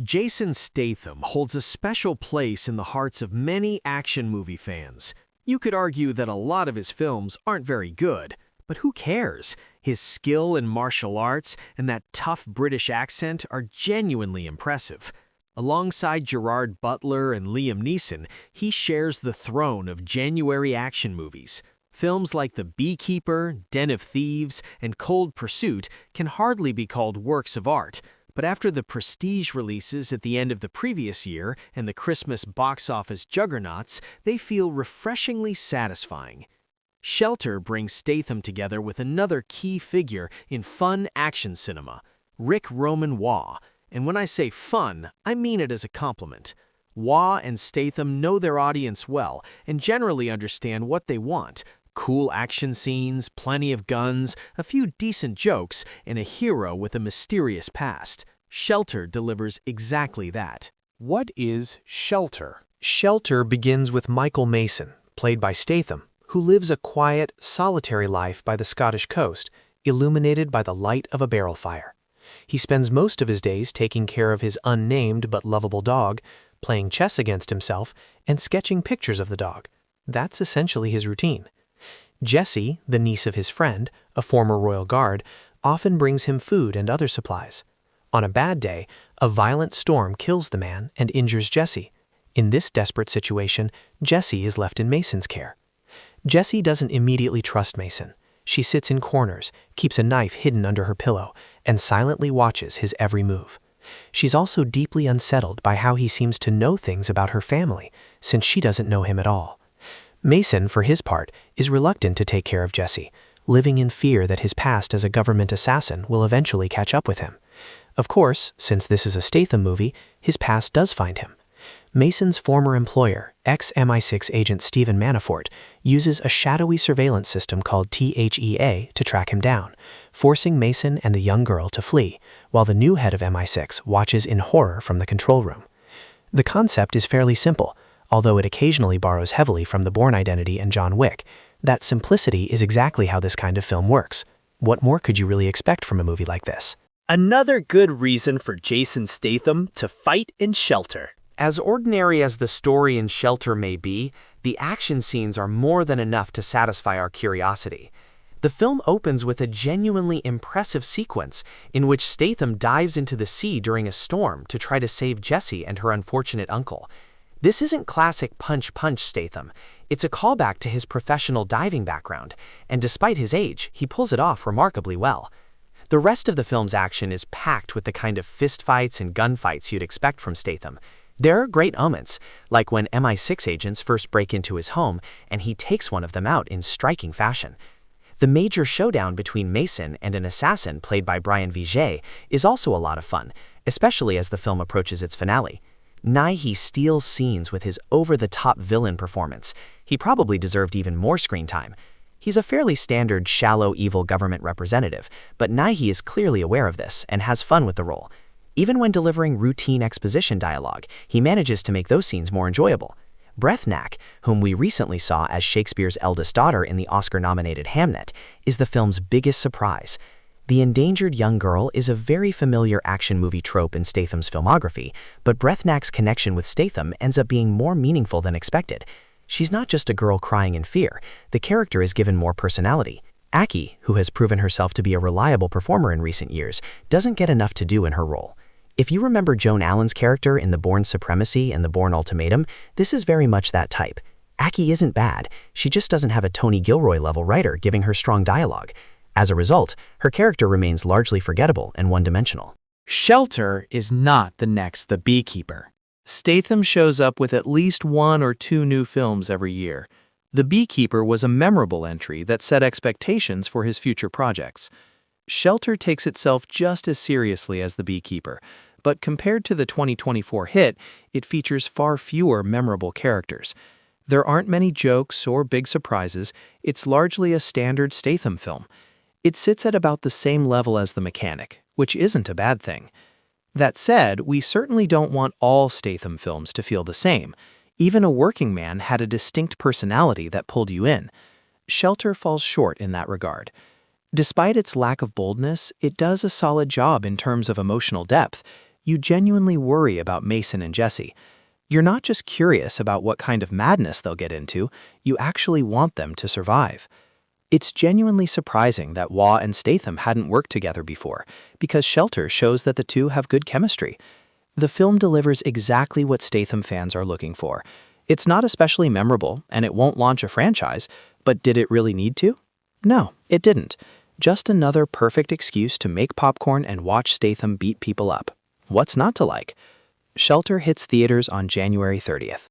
Jason Statham holds a special place in the hearts of many action movie fans. You could argue that a lot of his films aren't very good, but who cares? His skill in martial arts and that tough British accent are genuinely impressive. Alongside Gerard Butler and Liam Neeson, he shares the throne of January action movies. Films like The Beekeeper, Den of Thieves, and Cold Pursuit can hardly be called works of art, but after the prestige releases at the end of the previous year and the Christmas box office juggernauts, they feel refreshingly satisfying. Shelter brings Statham together with another key figure in fun action cinema, Ric Roman Waugh. And when I say fun, I mean it as a compliment. Waugh and Statham know their audience well and generally understand what they want. Cool action scenes, plenty of guns, a few decent jokes, and a hero with a mysterious past. Shelter delivers exactly that. What is Shelter? Shelter begins with Michael Mason, played by Statham, who lives a quiet, solitary life by the Scottish coast, illuminated by the light of a barrel fire. He spends most of his days taking care of his unnamed but lovable dog, playing chess against himself, and sketching pictures of the dog. That's essentially his routine. Jessie, the niece of his friend, a former royal guard, often brings him food and other supplies. On a bad day, a violent storm kills the man and injures Jessie. In this desperate situation, Jessie is left in Mason's care. Jessie doesn't immediately trust Mason. She sits in corners, keeps a knife hidden under her pillow, and silently watches his every move. She's also deeply unsettled by how he seems to know things about her family, since she doesn't know him at all. Mason, for his part, is reluctant to take care of Jessie, living in fear that his past as a government assassin will eventually catch up with him. Of course, since this is a Statham movie, his past does find him. Mason's former employer, ex-MI6 agent Stephen Manafort, uses a shadowy surveillance system called THEA to track him down, forcing Mason and the young girl to flee, while the new head of MI6 watches in horror from the control room. The concept is fairly simple, although it occasionally borrows heavily from The Bourne Identity and John Wick. That simplicity is exactly how this kind of film works. What more could you really expect from a movie like this? Another good reason for Jason Statham to fight in Shelter. As ordinary as the story in Shelter may be, the action scenes are more than enough to satisfy our curiosity. The film opens with a genuinely impressive sequence in which Statham dives into the sea during a storm to try to save Jessie and her unfortunate uncle. This isn't classic punch-punch Statham. It's a callback to his professional diving background, and despite his age, he pulls it off remarkably well. The rest of the film's action is packed with the kind of fistfights and gunfights you'd expect from Statham. There are great moments, like when MI6 agents first break into his home and he takes one of them out in striking fashion. The major showdown between Mason and an assassin played by Brian Vijay is also a lot of fun, especially as the film approaches its finale. Nighy steals scenes with his over-the-top villain performance. He probably deserved even more screen time. He's a fairly standard, shallow, evil government representative, but Nighy is clearly aware of this and has fun with the role. Even when delivering routine exposition dialogue, he manages to make those scenes more enjoyable. Breathnach, whom we recently saw as Shakespeare's eldest daughter in the Oscar-nominated Hamnet, is the film's biggest surprise. The endangered young girl is a very familiar action movie trope in Statham's filmography, but Breathnach's connection with Statham ends up being more meaningful than expected. She's not just a girl crying in fear, the character is given more personality. Aki, who has proven herself to be a reliable performer in recent years, doesn't get enough to do in her role. If you remember Joan Allen's character in The Bourne Supremacy and The Bourne Ultimatum, this is very much that type. Aki isn't bad, she just doesn't have a Tony Gilroy-level writer giving her strong dialogue. As a result, her character remains largely forgettable and one-dimensional. Shelter is not the next The Beekeeper. Statham shows up with at least 1 or 2 new films every year. The Beekeeper was a memorable entry that set expectations for his future projects. Shelter takes itself just as seriously as The Beekeeper, but compared to the 2024 hit, it features far fewer memorable characters. There aren't many jokes or big surprises. It's largely a standard Statham film. It sits at about the same level as The Mechanic, which isn't a bad thing. That said, we certainly don't want all Statham films to feel the same. Even A Working Man had a distinct personality that pulled you in. Shelter falls short in that regard. Despite its lack of boldness, it does a solid job in terms of emotional depth. You genuinely worry about Mason and Jesse. You're not just curious about what kind of madness they'll get into, you actually want them to survive. It's genuinely surprising that Waugh and Statham hadn't worked together before, because Shelter shows that the two have good chemistry. The film delivers exactly what Statham fans are looking for. It's not especially memorable, and it won't launch a franchise, but did it really need to? No, it didn't. Just another perfect excuse to make popcorn and watch Statham beat people up. What's not to like? Shelter hits theaters on January 30th.